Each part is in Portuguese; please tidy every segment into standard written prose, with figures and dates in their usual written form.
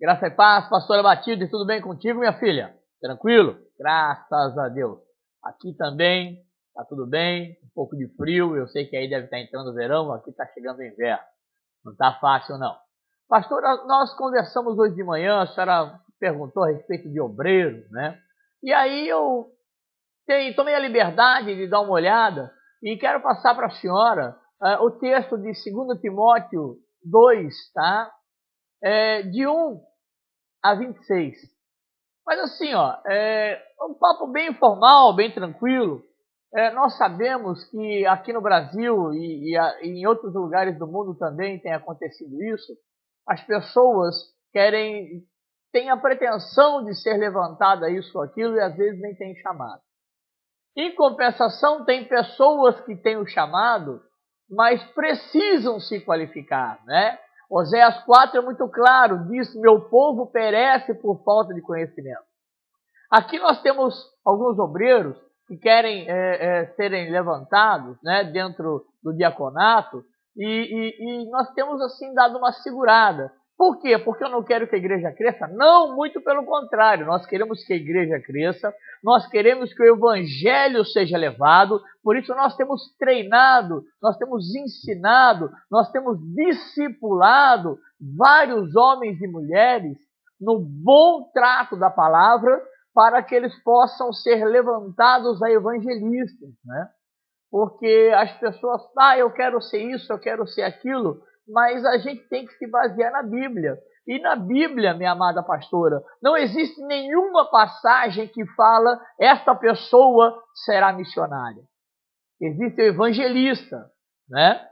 Graça e paz, pastora Matilde, tudo bem contigo, minha filha? Tranquilo? Graças a Deus. Aqui também tá tudo bem, um pouco de frio, eu sei que aí deve estar entrando o verão, aqui está chegando o inverno. Não tá fácil, não. Pastora, nós conversamos hoje de manhã, a senhora perguntou a respeito de obreiro, né? E aí eu tomei a liberdade de dar uma olhada e quero passar para a senhora o texto de 2 Timóteo 2, tá? De 1 a 26. Mas assim, um papo bem informal, bem tranquilo. Nós sabemos que aqui no Brasil e em outros lugares do mundo também tem acontecido isso. As pessoas têm a pretensão de ser levantada isso ou aquilo e às vezes nem tem chamado. Em compensação, tem pessoas que têm o chamado, mas precisam se qualificar, né? Oséias 4 é muito claro, diz: meu povo perece por falta de conhecimento. Aqui nós temos alguns obreiros que querem serem levantados, né, dentro do diaconato, e nós temos assim dado uma segurada. Por quê? Porque eu não quero que a igreja cresça? Não, muito pelo contrário. Nós queremos que a igreja cresça, nós queremos que o evangelho seja levado, por isso nós temos treinado, nós temos ensinado, nós temos discipulado vários homens e mulheres no bom trato da palavra, para que eles possam ser levantados a evangelistas, né? Porque as pessoas, eu quero ser isso, eu quero ser aquilo, mas a gente tem que se basear na Bíblia. E na Bíblia, minha amada pastora, não existe nenhuma passagem que fala esta pessoa será missionária. Existe o evangelista, né?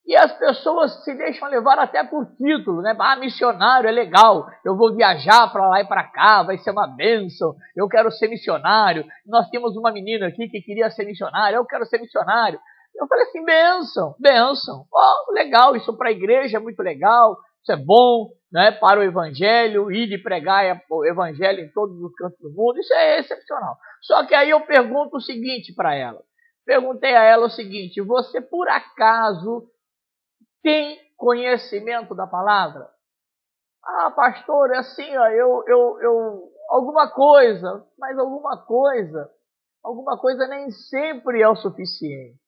E as pessoas se deixam levar até por título, né? Missionário é legal, eu vou viajar para lá e para cá, vai ser uma bênção, eu quero ser missionário. Nós temos uma menina aqui que queria ser missionária, eu quero ser missionário. Eu falei assim, bênção. Legal, isso para a igreja é muito legal, isso é bom, né? Para o evangelho, ir de pregar o evangelho em todos os cantos do mundo, isso é excepcional. Só que aí eu pergunto o seguinte para ela, perguntei a ela o seguinte: você por acaso tem conhecimento da palavra? Pastor, é assim, alguma coisa, mas alguma coisa nem sempre é o suficiente.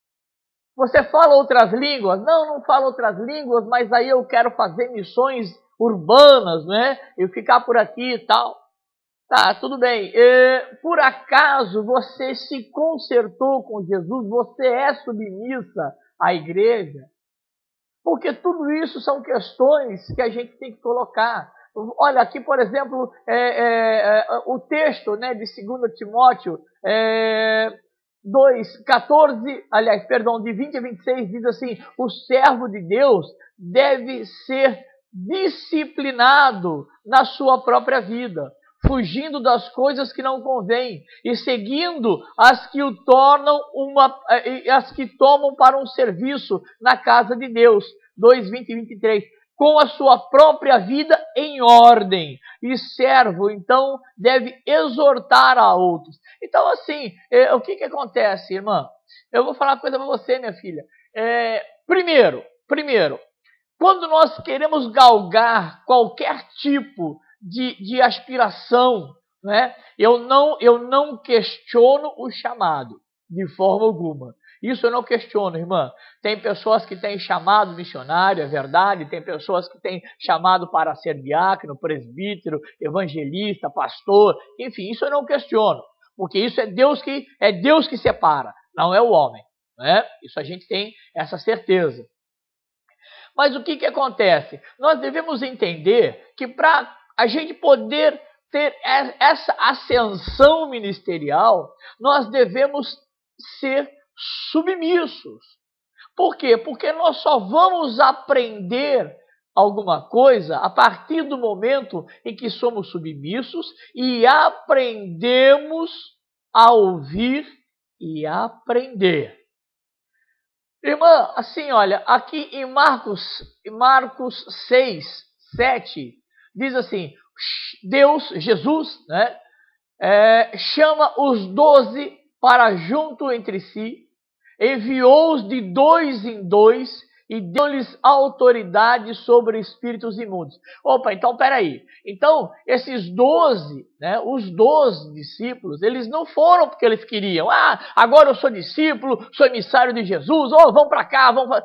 Você fala outras línguas? Não falo outras línguas, mas aí eu quero fazer missões urbanas, né? E ficar por aqui e tal. Tá, tudo bem. Por acaso você se consertou com Jesus? Você é submissa à igreja? Porque tudo isso são questões que a gente tem que colocar. Olha, aqui, por exemplo, o texto, né, de 2 Timóteo de 20 a 26, diz assim: o servo de Deus deve ser disciplinado na sua própria vida, fugindo das coisas que não convêm e seguindo as que tomam para um serviço na casa de Deus. 2:20 e 23. Com a sua própria vida em ordem. E servo, então, deve exortar a outros. Então, assim, o que acontece, irmã? Eu vou falar uma coisa para você, minha filha. Primeiro, quando nós queremos galgar qualquer tipo de aspiração, né? Eu não questiono o chamado, de forma alguma. Isso eu não questiono, irmã. Tem pessoas que têm chamado missionário, é verdade. Tem pessoas que têm chamado para ser diácono, presbítero, evangelista, pastor. Enfim, isso eu não questiono. Porque isso é Deus que separa, não é o homem, né? Isso a gente tem essa certeza. Mas o que acontece? Nós devemos entender que para a gente poder ter essa ascensão ministerial, nós devemos ser submissos. Por quê? Porque nós só vamos aprender alguma coisa a partir do momento em que somos submissos e aprendemos a ouvir e a aprender. Irmã, assim, olha, aqui em Marcos 6, 7, diz assim: Jesus, né, chama os 12 para junto entre si, enviou-os de 2 em 2 e deu-lhes autoridade sobre espíritos imundos. Opa, então peraí. Então, esses 12, né, os 12 discípulos, eles não foram porque eles queriam. Ah, agora eu sou discípulo, sou emissário de Jesus, oh, vamos para cá, vamos pra...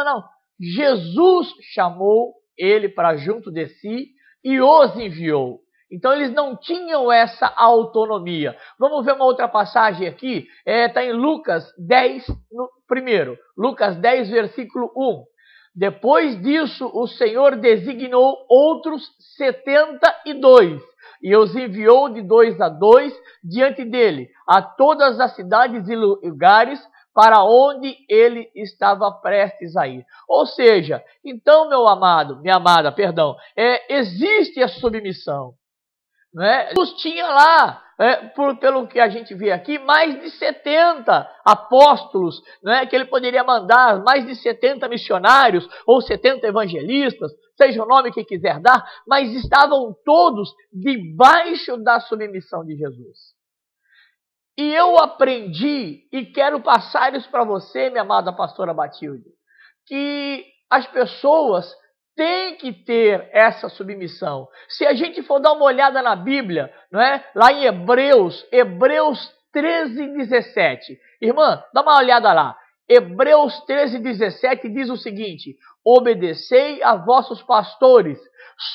Não. Jesus chamou ele para junto de si e os enviou. Então eles não tinham essa autonomia. Vamos ver uma outra passagem aqui. Está em Lucas 10, primeiro. Lucas 10, versículo 1. Depois disso, o Senhor designou outros 72 e os enviou de 2 a 2 diante dele, a todas as cidades e lugares para onde ele estava prestes a ir. Ou seja, então, meu amado, minha amada, perdão, existe a submissão. Né? Jesus tinha lá, pelo que a gente vê aqui, mais de 70 apóstolos, né, que ele poderia mandar, mais de 70 missionários ou 70 evangelistas, seja o nome que quiser dar, mas estavam todos debaixo da submissão de Jesus. E eu aprendi e quero passar isso para você, minha amada pastora Batilde, que as pessoas têm que ter essa submissão. Se a gente for dar uma olhada na Bíblia, não é? Lá em Hebreus 13, 17. Irmã, dá uma olhada lá. Hebreus 13, 17 diz o seguinte: obedecei a vossos pastores,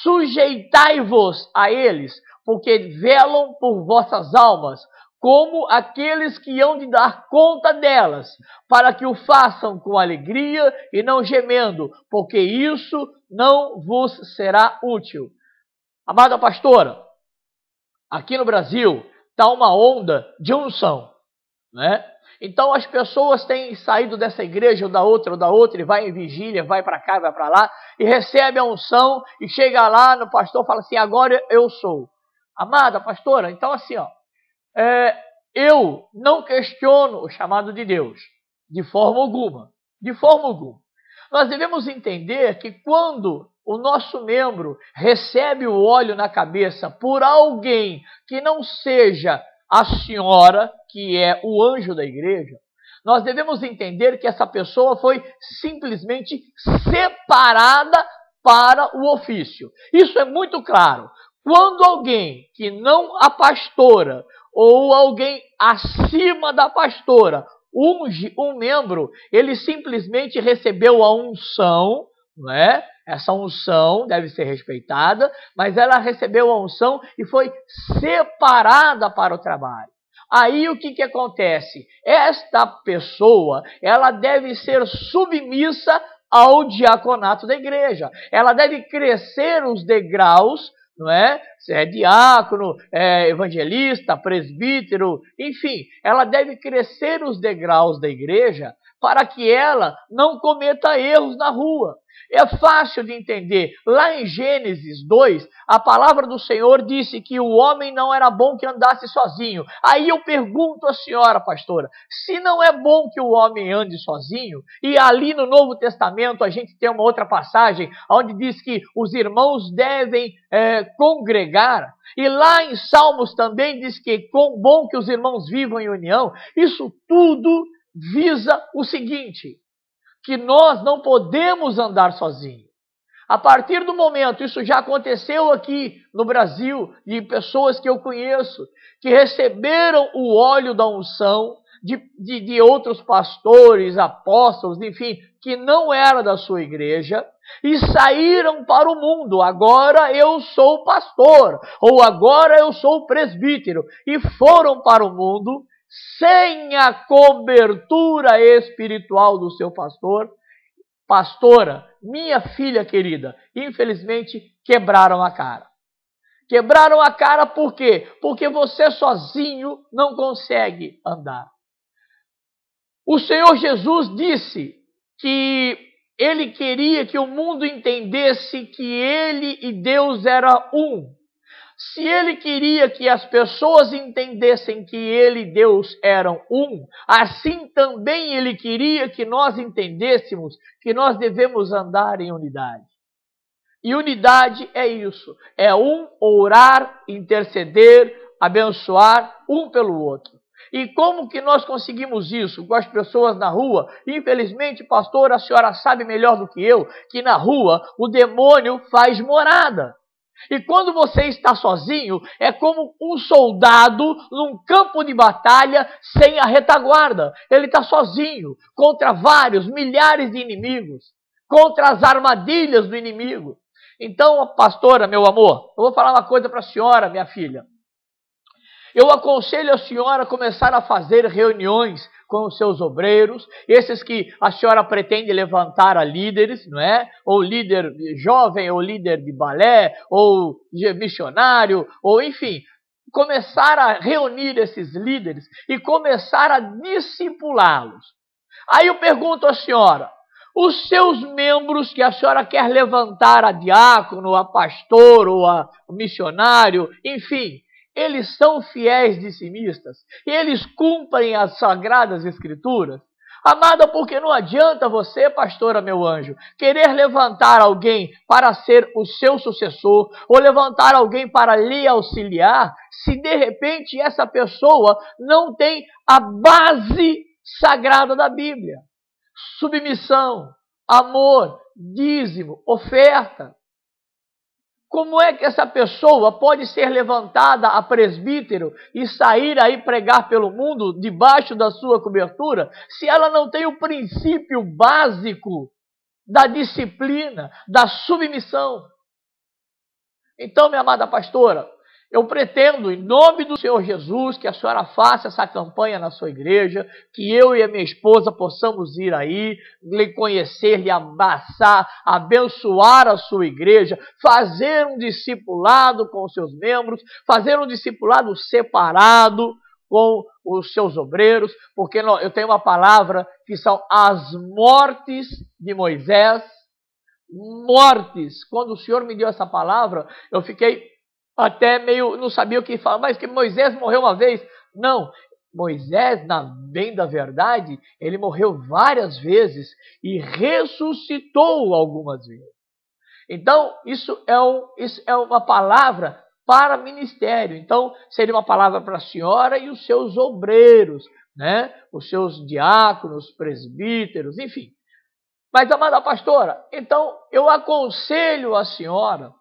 sujeitai-vos a eles, porque velam por vossas almas, como aqueles que hão de dar conta delas, para que o façam com alegria e não gemendo, porque isso não vos será útil. Amada pastora, aqui no Brasil está uma onda de unção, né? Então as pessoas têm saído dessa igreja ou da outra, e vai em vigília, vai para cá, vai para lá, e recebe a unção, e chega lá no pastor e fala assim, agora eu sou. Amada pastora, então assim, ó, eu não questiono o chamado de Deus, de forma alguma, de forma alguma. Nós devemos entender que quando o nosso membro recebe o óleo na cabeça por alguém que não seja a senhora, que é o anjo da igreja, nós devemos entender que essa pessoa foi simplesmente separada para o ofício. Isso é muito claro. Quando alguém que não a pastora ou alguém acima da pastora unge um membro, ele simplesmente recebeu a unção, não é? Essa unção deve ser respeitada, mas ela recebeu a unção e foi separada para o trabalho. Aí o que acontece? Esta pessoa, ela deve ser submissa ao diaconato da igreja. Ela deve crescer os degraus, não é? Se é diácono, evangelista, presbítero, enfim, ela deve crescer os degraus da igreja para que ela não cometa erros na rua. É fácil de entender. Lá em Gênesis 2, a palavra do Senhor disse que o homem não era bom que andasse sozinho. Aí eu pergunto à senhora, pastora, se não é bom que o homem ande sozinho, e ali no Novo Testamento a gente tem uma outra passagem, onde diz que os irmãos devem congregar, e lá em Salmos também diz que quão bom que os irmãos vivam em união, isso tudo visa o seguinte, que nós não podemos andar sozinhos. A partir do momento, isso já aconteceu aqui no Brasil, de pessoas que eu conheço, que receberam o óleo da unção de outros pastores, apóstolos, enfim, que não era da sua igreja, e saíram para o mundo. Agora eu sou pastor, ou agora eu sou presbítero, e foram para o mundo, sem a cobertura espiritual do seu pastor. Pastora, minha filha querida, infelizmente quebraram a cara. Quebraram a cara por quê? Porque você sozinho não consegue andar. O Senhor Jesus disse que Ele queria que o mundo entendesse que Ele e Deus eram um. Se Ele queria que as pessoas entendessem que Ele e Deus eram um, assim também Ele queria que nós entendêssemos que nós devemos andar em unidade. E unidade é isso, é orar, interceder, abençoar um pelo outro. E como que nós conseguimos isso com as pessoas na rua? Infelizmente, pastor, a senhora sabe melhor do que eu que na rua o demônio faz morada. E quando você está sozinho, é como um soldado num campo de batalha sem a retaguarda. Ele está sozinho contra vários, milhares de inimigos, contra as armadilhas do inimigo. Então, pastora, meu amor, eu vou falar uma coisa para a senhora, minha filha. Eu aconselho a senhora a começar a fazer reuniões com os seus obreiros, esses que a senhora pretende levantar a líderes, não é? Ou líder jovem, ou líder de balé, ou missionário, ou enfim, começar a reunir esses líderes e começar a discipulá-los. Aí eu pergunto à senhora, os seus membros que a senhora quer levantar a diácono, a pastor ou a missionário, enfim, eles são fiéis dizimistas, eles cumprem as sagradas escrituras. Amada, porque não adianta você, pastora, meu anjo, querer levantar alguém para ser o seu sucessor, ou levantar alguém para lhe auxiliar, se de repente essa pessoa não tem a base sagrada da Bíblia. Submissão, amor, dízimo, oferta. Como é que essa pessoa pode ser levantada a presbítero e sair aí pregar pelo mundo debaixo da sua cobertura, se ela não tem o princípio básico da disciplina, da submissão? Então, minha amada pastora, eu pretendo, em nome do Senhor Jesus, que a senhora faça essa campanha na sua igreja, que eu e a minha esposa possamos ir aí, lhe conhecer, lhe abraçar, abençoar a sua igreja, fazer um discipulado com os seus membros, fazer um discipulado separado com os seus obreiros, porque eu tenho uma palavra que são as mortes de Moisés. Mortes. Quando o Senhor me deu essa palavra, eu fiquei até meio, não sabia o que falar, mas que Moisés morreu uma vez. Não, Moisés, bem da verdade, ele morreu várias vezes e ressuscitou algumas vezes. Então, isso é uma palavra para ministério. Então, seria uma palavra para a senhora e os seus obreiros, né? Os seus diáconos, presbíteros, enfim. Mas, amada pastora, então eu aconselho a senhora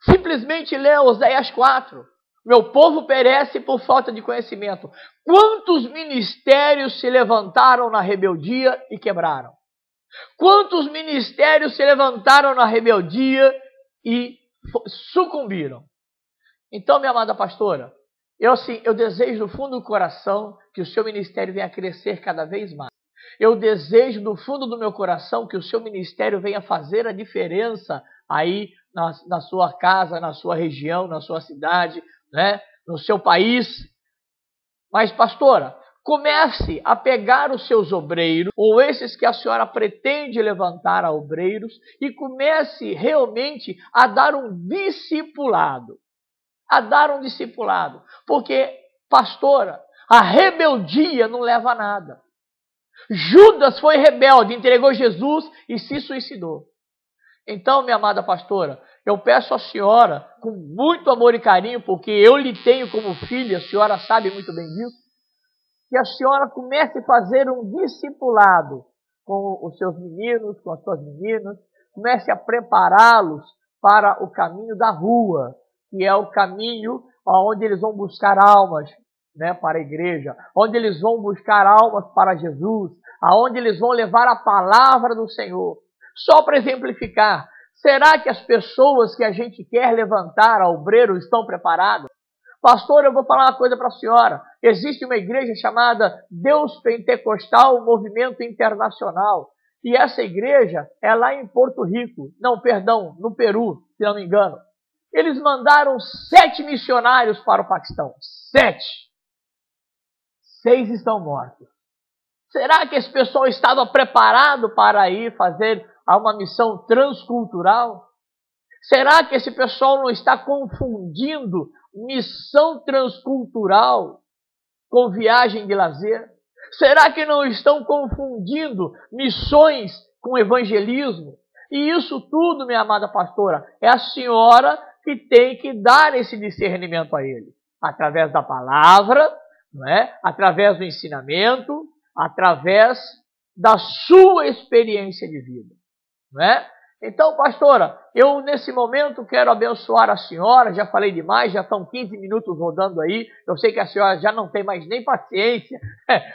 simplesmente ler Oséias 4. Meu povo perece por falta de conhecimento. Quantos ministérios se levantaram na rebeldia e quebraram? Quantos ministérios se levantaram na rebeldia e sucumbiram? Então, minha amada pastora, eu desejo do fundo do coração que o seu ministério venha crescer cada vez mais. Eu desejo do fundo do meu coração que o seu ministério venha fazer a diferença aí na sua casa, na sua região, na sua cidade, né? No seu país. Mas, pastora, comece a pegar os seus obreiros, ou esses que a senhora pretende levantar a obreiros, e comece realmente a dar um discipulado. Porque, pastora, a rebeldia não leva a nada. Judas foi rebelde, entregou Jesus e se suicidou. Então, minha amada pastora, eu peço à senhora, com muito amor e carinho, porque eu lhe tenho como filha, a senhora sabe muito bem disso, que a senhora comece a fazer um discipulado com os seus meninos, com as suas meninas, comece a prepará-los para o caminho da rua, que é o caminho onde eles vão buscar almas, né, para a igreja, onde eles vão buscar almas para Jesus, aonde eles vão levar a palavra do Senhor. Só para exemplificar, será que as pessoas que a gente quer levantar a obreiro estão preparadas? Pastor, eu vou falar uma coisa para a senhora. Existe uma igreja chamada Deus Pentecostal Movimento Internacional. E essa igreja é lá em Porto Rico. Não, perdão, no Peru, se não me engano. Eles mandaram 7 missionários para o Paquistão. 7. 6 estão mortos. Será que esse pessoal estava preparado para ir fazer uma missão transcultural? Será que esse pessoal não está confundindo missão transcultural com viagem de lazer? Será que não estão confundindo missões com evangelismo? E isso tudo, minha amada pastora, é a senhora que tem que dar esse discernimento a ele. Através da palavra, não é? Através do ensinamento, através da sua experiência de vida, não é? Então, pastora, eu nesse momento quero abençoar a senhora, já falei demais, já estão 15 minutos rodando aí, eu sei que a senhora já não tem mais nem paciência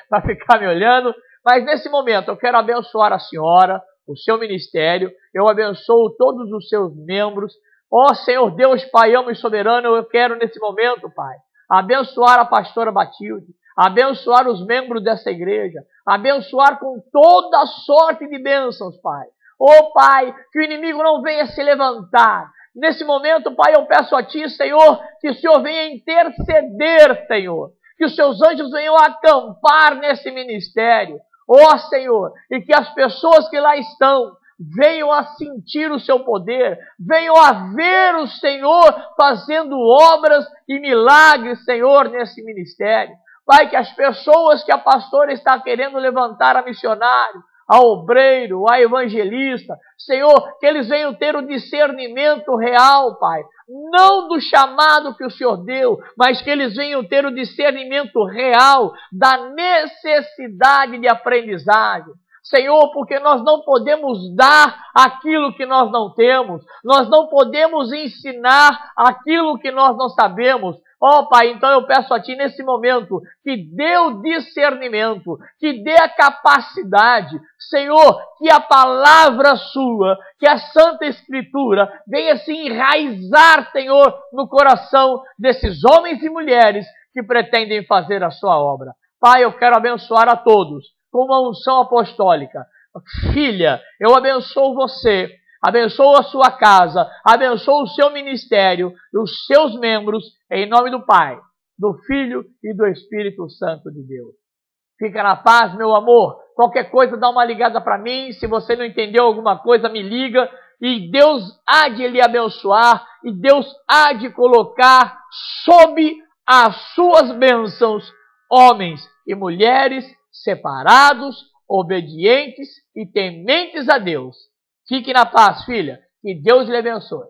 para ficar me olhando, mas nesse momento eu quero abençoar a senhora, o seu ministério, eu abençoo todos os seus membros. Ó Senhor Deus, Pai, amo e soberano, eu quero nesse momento, Pai, abençoar a pastora Batilde, abençoar os membros dessa igreja, abençoar com toda sorte de bênçãos, Pai. Ó Pai, que o inimigo não venha se levantar. Nesse momento, Pai, eu peço a Ti, Senhor, que o Senhor venha interceder, Senhor, que os Seus anjos venham acampar nesse ministério. Ó Senhor, e que as pessoas que lá estão venham a sentir o Seu poder, venham a ver o Senhor fazendo obras e milagres, Senhor, nesse ministério. Pai, que as pessoas que a pastora está querendo levantar a missionário, a obreiro, a evangelista, Senhor, que eles venham ter o discernimento real, Pai, não do chamado que o Senhor deu, mas que eles venham ter o discernimento real da necessidade de aprendizagem. Senhor, porque nós não podemos dar aquilo que nós não temos, nós não podemos ensinar aquilo que nós não sabemos. Ó Pai, então eu peço a Ti nesse momento que dê o discernimento, que dê a capacidade, Senhor, que a palavra Sua, que a Santa Escritura venha se enraizar, Senhor, no coração desses homens e mulheres que pretendem fazer a Sua obra. Pai, eu quero abençoar a todos com uma unção apostólica. Filha, eu abençoo você, abençoo a sua casa, abençoo o seu ministério, os seus membros, em nome do Pai, do Filho e do Espírito Santo de Deus. Fica na paz, meu amor. Qualquer coisa, dá uma ligada para mim. Se você não entendeu alguma coisa, me liga. E Deus há de lhe abençoar, e Deus há de colocar sob as suas bênçãos homens e mulheres separados, obedientes e tementes a Deus. Fique na paz, filha. Que Deus lhe abençoe.